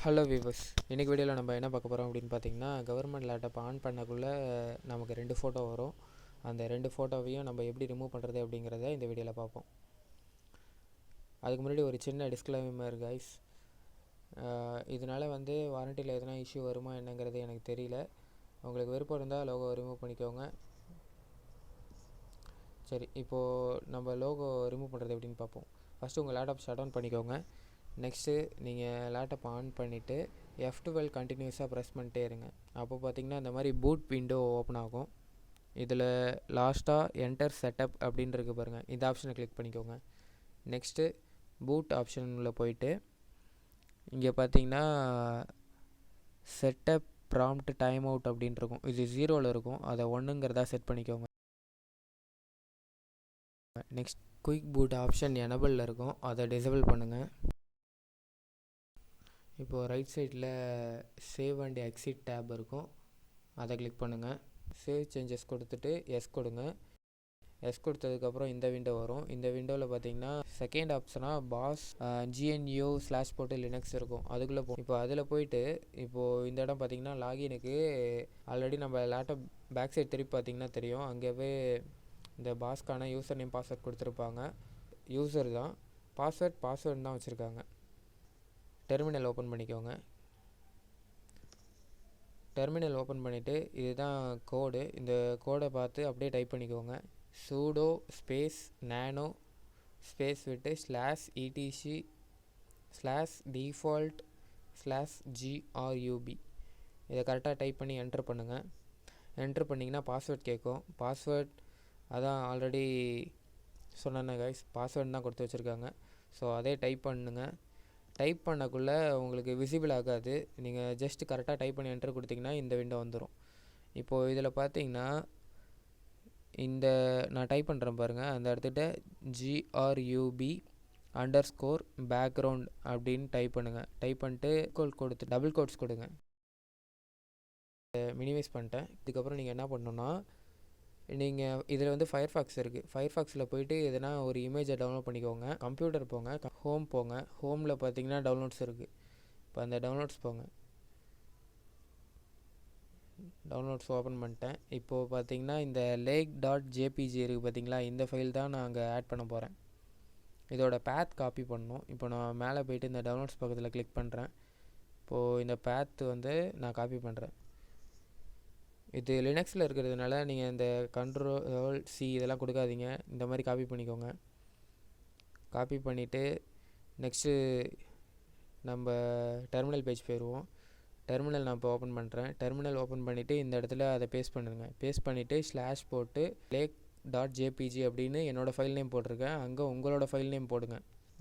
Hello viewers, இன்றைக்கி வீடியோவில் நம்ம என்ன பார்க்க போகிறோம் அப்படின்னு பார்த்தீங்கன்னா, கவர்மெண்ட் லேப்டாப் ஆன் பண்ணக்குள்ளே நமக்கு 2 ஃபோட்டோ வரும். அந்த 2 ஃபோட்டோவையும் நம்ம எப்படி ரிமூவ் பண்ணுறது அப்படிங்கிறத இந்த வீடியோவில் பார்ப்போம். அதுக்கு முன்னாடி ஒரு சின்ன டிஸ்க்ளைமர் கைஸ், இதனால் வாரண்டியில் எதனா இஷ்யூ வருமா என்னங்கிறது எனக்கு தெரியல. உங்களுக்கு விருப்பம் இருந்தால் லோகோ ரிமூவ் பண்ணிக்கோங்க. சரி, இப்போது நம்ம லோகோ ரிமூவ் பண்ணுறது எப்படின்னு பார்ப்போம். ஃபஸ்ட்டு உங்கள் லேப்டாப் ஷட் டவுன் பண்ணிக்கோங்க. நெக்ஸ்ட்டு நீங்கள் லேப்டாப் ஆன் பண்ணிவிட்டு F12 கண்டினியூஸாக ப்ரெஸ் பண்ணிட்டே இருங்க. அப்போ பார்த்தீங்கன்னா இந்த மாதிரி பூட் விண்டோ ஓப்பன் ஆகும். இதில் லாஸ்ட்டாக என்டர் செட்டப் அப்படின்னு இருக்கு பாருங்கள், இந்த ஆப்ஷனை கிளிக் பண்ணிக்கோங்க. நெக்ஸ்ட்டு பூட் ஆப்ஷனில் போயிட்டு இங்கே பார்த்தீங்கன்னா செட்டப் ப்ராம்ப்ட் டைம் அவுட் அப்படின்னு இருக்கும். இது 0ல் இருக்கும், அதை 1ங்கிறதா செட் பண்ணிக்கோங்க. நெக்ஸ்ட் குயிக் பூட் ஆப்ஷன் எனபிளில் இருக்கும், அதை டிசேபிள் பண்ணுங்கள். இப்போது ரைட் சைடில் சேவ் அண்ட் எக்ஸிட் டேப் இருக்கும், அதை கிளிக் பண்ணுங்கள். சேவ் சேஞ்சஸ் கொடுத்துட்டு எஸ் கொடுங்க. எஸ் கொடுத்ததுக்கப்புறம் இந்த விண்டோ வரும். இந்த விண்டோவில் பார்த்தீங்கன்னா செகண்ட் ஆப்ஷனாக பாஸ் GNU/போட்டு லினக்ஸ் இருக்கும், அதுக்குள்ளே இப்போ அதில் போயிட்டு இப்போது இந்த இடம் பார்த்தீங்கன்னா லாகினுக்கு ஆல்ரெடி நம்ம லேப்டாப் பேக் சைட் திருப்பி பார்த்தீங்கன்னா தெரியும், அங்கேவே இந்த பாஸ்க்கான யூசர் நேம் பாஸ்வேர்ட் கொடுத்துருப்பாங்க. யூசர் தான், பாஸ்வேர்ட் தான் வச்சுருக்காங்க. டெர்மினல் ஓப்பன் பண்ணிக்கோங்க. டெர்மினல் ஓப்பன் பண்ணிவிட்டு இதுதான் கோடு, இந்த கோடை பார்த்து அப்படியே டைப் பண்ணிக்கோங்க. sudo ஸ்பேஸ் nano ஸ்பேஸ் விட்டு /etc/default/grub இதை கரெக்டாக டைப் பண்ணி என்ட்ரு பண்ணுங்கள். என்ட்ரு பண்ணிங்கன்னா பாஸ்வேர்ட் கேட்கும். பாஸ்வேர்ட் அதான் ஆல்ரெடி சொன்னேன் கைஸ், பாஸ்வேர்டு தான் கொடுத்து வச்சுருக்காங்க. ஸோ அதே டைப் பண்ணுங்கள். டைப் பண்ணக்குள்ளே உங்களுக்கு விசிபிள் ஆகாது, நீங்கள் ஜஸ்ட் கரெக்டாக டைப் பண்ணி என்ட்ரு கொடுத்தீங்கன்னா இந்த விண்டோ வந்துடும். இப்போது இதில் பார்த்தீங்கன்னா இந்த நான் டைப் பண்ணுறேன் பாருங்கள், அந்த இடத்துட்ட grub_background அப்படின்னு டைப் பண்ணுங்கள். டைப் பண்ணிட்டு கொடுத்து டபுள் கோட்ஸ் கொடுங்க. மினிமைஸ் பண்ணிட்டேன். இதுக்கப்புறம் நீங்கள் என்ன பண்ணணுன்னா, நீங்கள் இதில் ஃபயர்ஃபாக்ஸ் இருக்குது. ஃபயர்ஃபாக்ஸில் போயிட்டு எதனா ஒரு இமேஜை டவுன்லோட் பண்ணிக்கோங்க. கம்ப்யூட்டர் போங்க, ஹோம் போங்க. ஹோமில் பார்த்தீங்கன்னா டவுன்லோட்ஸ் இருக்குது. இப்போ அந்த டவுன்லோட்ஸ் போங்க. டவுன்லோட்ஸ் ஓப்பன் பண்ணிட்டேன். இப்போது பார்த்தீங்கன்னா இந்த lake.jpg இருக்குது பார்த்தீங்களா, இந்த ஃபைல் தான் நான் அங்கே ஆட் பண்ண போகிறேன். இதோட பேத் காப்பி பண்ணணும். இப்போ நான் மேலே போயிட்டு இந்த டவுன்லோட்ஸ் பக்கத்தில் கிளிக் பண்ணுறேன். இப்போது இந்த பேத் நான் காப்பி பண்ணுறேன். இது லினக்ஸில் இருக்கிறதுனால நீங்கள் இந்த Ctrl+C இதெல்லாம் கொடுக்காதீங்க, இந்த மாதிரி காப்பி பண்ணிக்கோங்க. காப்பி பண்ணிவிட்டு நெக்ஸ்ட்டு நம்ம டெர்மினல் பேஜ் போயிடுவோம். டெர்மினல் நான் இப்போ ஓப்பன் பண்ணுறேன். டெர்மினல் ஓப்பன் பண்ணிவிட்டு இந்த இடத்துல அதை பேஸ்ட் பண்ணுங்கள். பேஸ்ட் பண்ணிவிட்டு ஸ்லாஷ் போட்டு lake.jpg அப்படின்னு என்னோடய ஃபைல் நேம் போட்டிருக்கேன், அங்கே உங்களோட ஃபைல் நேம் போடுங்க.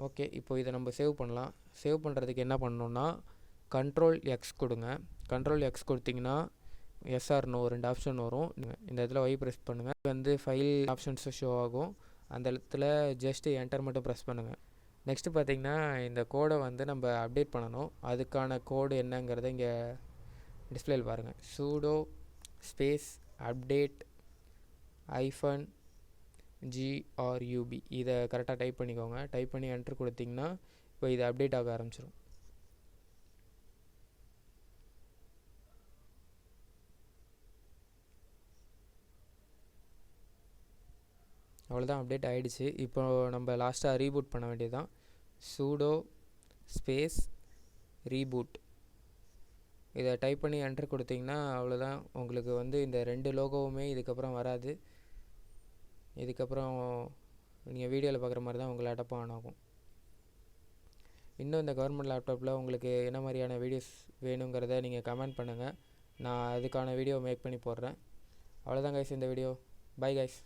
ஓகே, இப்போ இதை நம்ம சேவ் பண்ணலாம். சேவ் பண்ணுறதுக்கு என்ன பண்ணணுன்னா Ctrl+X கொடுங்க. Ctrl+X கொடுத்திங்கன்னா எஸ்ஆர் நோ 2 ஆப்ஷன் வரும். இந்த இடத்துல ஒய் ப்ரெஸ் பண்ணுங்கள். ஃபைல் ஆப்ஷன்ஸும் ஷோ ஆகும். அந்த இடத்துல ஜஸ்ட்டு என்டர் மட்டும் ப்ரெஸ் பண்ணுங்கள். நெக்ஸ்ட்டு பார்த்தீங்கன்னா இந்த கோடை நம்ம அப்டேட் பண்ணணும். அதுக்கான கோடு என்னங்கிறத இங்கே டிஸ்பிளேயில் பாருங்கள். sudo ஸ்பேஸ் update -grub இதை கரெக்டாக டைப் பண்ணிக்கோங்க. டைப் பண்ணி என்ட்ரு கொடுத்திங்கன்னா இப்போ இது அப்டேட் ஆக ஆரம்பிச்சிடும். அவ்வளோதான், அப்டேட் ஆகிடுச்சு. இப்போ நம்ம லாஸ்ட்டாக ரீபூட் பண்ண வேண்டியது தான். sudo ஸ்பேஸ் ரீபூட் இதை டைப் பண்ணி என்ட்ரு கொடுத்திங்கன்னா அவ்வளோதான். உங்களுக்கு இந்த 2 லோகோவுமே இதுக்கப்புறம் வராது. இதுக்கப்புறம் நீங்கள் வீடியோவில் பார்க்குற மாதிரி தான் உங்கள் லேப்டாப் ஆன் ஆகும். இன்னும் இந்த கவர்மெண்ட் லேப்டாப்பில் உங்களுக்கு என்ன மாதிரியான வீடியோஸ் வேணுங்கிறத நீங்கள் கமெண்ட் பண்ணுங்கள், நான் அதுக்கான வீடியோ மேக் பண்ணி போடுறேன். அவ்வளோதான் கைஸ் இந்த வீடியோ. Bye guys.